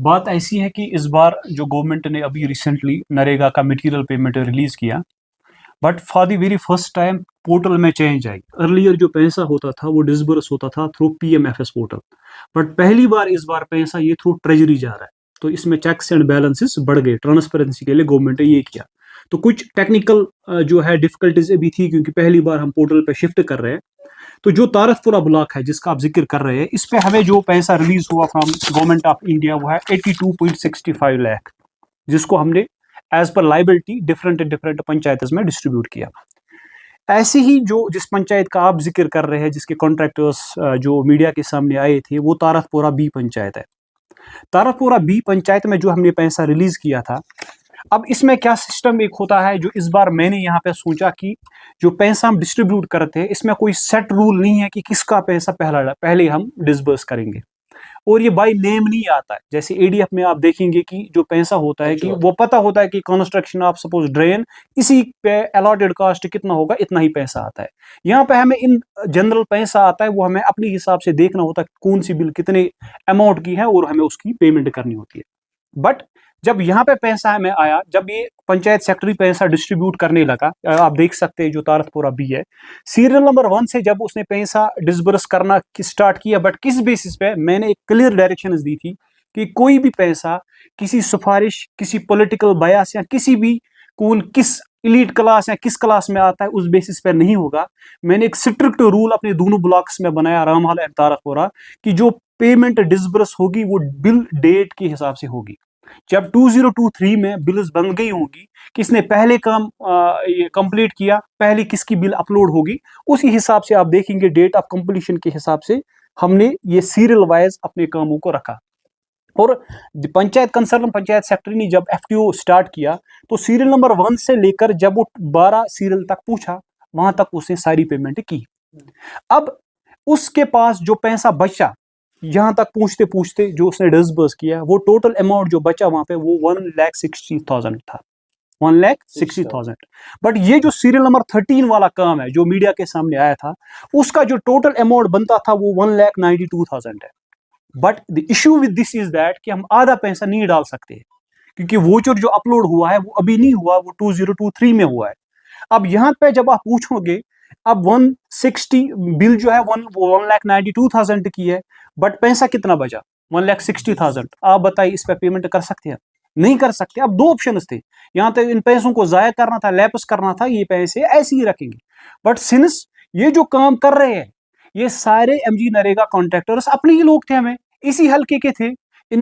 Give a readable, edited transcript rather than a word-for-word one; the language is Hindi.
बात ऐसी है कि इस बार जो गवर्नमेंट ने अभी रिसेंटली नरेगा का मटेरियल पेमेंट रिलीज किया, but for the very first time portal में चेंज आई। अर्लियर जो पैसा होता था वो डिसबर्स होता था थ्रू पीएमएफएस पोर्टल, बट पहली बार इस बार पैसा ये थ्रू ट्रेजरी जा रहा है। तो इसमें चेक्स एंड बैलेंसेस बढ़ गए, ट्रांसपेरेंसी के लिए गवर्नमेंट ने ये किया। तो कुछ टेक्निकल जो है डिफिकल्टीज भी थी, क्योंकि पहली बार हम पोर्टल पे शिफ्ट कर रहे हैं। तो जो तारकपुरा ब्लॉक है जिसका आप जिक्र कर रहे हैं, इस पे हमें जो पैसा रिलीज हुआ फ्रॉम गवर्नमेंट ऑफ इंडिया वो है 82.65 लाख, जिसको हमने as per liability different different panchayat में डिस्ट्रीब्यूट किया। ऐसे ही जो जिस पंचायत का आप जिक्र कर रहे हैं, जिसके कॉन्ट्रैक्टर्स जो मीडिया के सामने आए थे, वो तारकपुरा बी पंचायत है। तारकपुरा बी पंचायत में जो हमने पैसा रिलीज किया था, अब इसमें क्या सिस्टम एक होता है, जो इस बार मैंने यहाँ पे सोचा कि जो पैसा हम डिस्ट्रीब्यूट करते हैं, इसमें कोई सेट रूल नहीं है कि किसका पैसा पहले हम डिसबर्स करेंगे, और ये बाय नेम नहीं आता है। जैसे एडीएफ में आप देखेंगे कि जो पैसा होता है कि वो पता होता है कि कंस्ट्रक्शन ऑफ सपोज ड्रेन, इसी पे अलॉटेड कास्ट कितना होगा, इतना ही पैसा आता है। यहाँ पे हमें इन जनरल पैसा आता है, वो हमें अपने हिसाब से देखना होता है कौन सी बिल कितने अमाउंट की है और हमें उसकी पेमेंट करनी होती है। बट जब यहाँ पे पैसा हमें आया, जब ये पंचायत सेक्रेटरी पैसा डिस्ट्रीब्यूट करने लगा, आप देख सकते हैं जो तारकपुरा बी है, सीरियल नंबर 1 से जब उसने पैसा डिसबर्स करना स्टार्ट किया, बट किस बेसिस पे, मैंने एक क्लियर डायरेक्शन दी थी कि कोई भी पैसा किसी सिफारिश, किसी पॉलिटिकल बायस या किसी भी कौन किस इलीट क्लास या किस क्लास में आता है उस बेसिस पे नहीं होगा। मैंने एक स्ट्रिक्ट रूल अपने दोनों ब्लॉक्स में बनाया, रामहल एंड तारकपुरा, कि जो पेमेंट डिसबर्स होगी वो बिल डेट के हिसाब से होगी। जब 2023 में बिल्स बन गई होगी, किसने पहले काम ये कंप्लीट किया, पहले किसकी बिल अपलोड होगी, उसी हिसाब से आप देखेंगे डेट ऑफ कंप्लीशन के हिसाब से हमने ये सीरियल वाइज अपने कामों को रखा। और पंचायत कंसर्न पंचायत सेक्रेटरी ने जब एफटीओ स्टार्ट किया, तो सीरियल नंबर 1 से लेकर जब वो 12 सीरियल तक पूछा, वहां तक उसने सारी पेमेंट की। अब उसके पास जो पैसा बचा, यहां तक पूछते पूछते जो उसने डिसबर्स किया, वो टोटल अमाउंट जो बचा वहां पे वो 1,60,000 था, 1,60,000। बट ये जो सीरियल नंबर 13 वाला काम है जो मीडिया के सामने आया था, उसका जो टोटल अमाउंट बनता था वो 1,92,000 है। But the issue with this is that कि हम आधा पैसा नहीं डाल सकते, क्योंकि वोचर जो अपलोड हुआ है वो अभी नहीं हुआ, वो 2023 में हुआ है। अब यहाँ पे जब आप पूछोगे, अब 160 बिल जो है 1,92,000 की है, बट पैसा कितना बचा, 1,60,000। आप बताइए इस पे पेमेंट कर सकते हैं? नहीं कर सकते। अब दो ऑप्शन थे, यहाँ तक इन पैसों को जाया करना था, लैप्स करना था, ये पैसे ऐसे ही रखेंगे। बट सिंस ये जो काम कर रहे हैं, ये सारे एमजी नरेगा कॉन्ट्रैक्टर्स अपने ही लोग थे, हमें इसी हल्के के थे,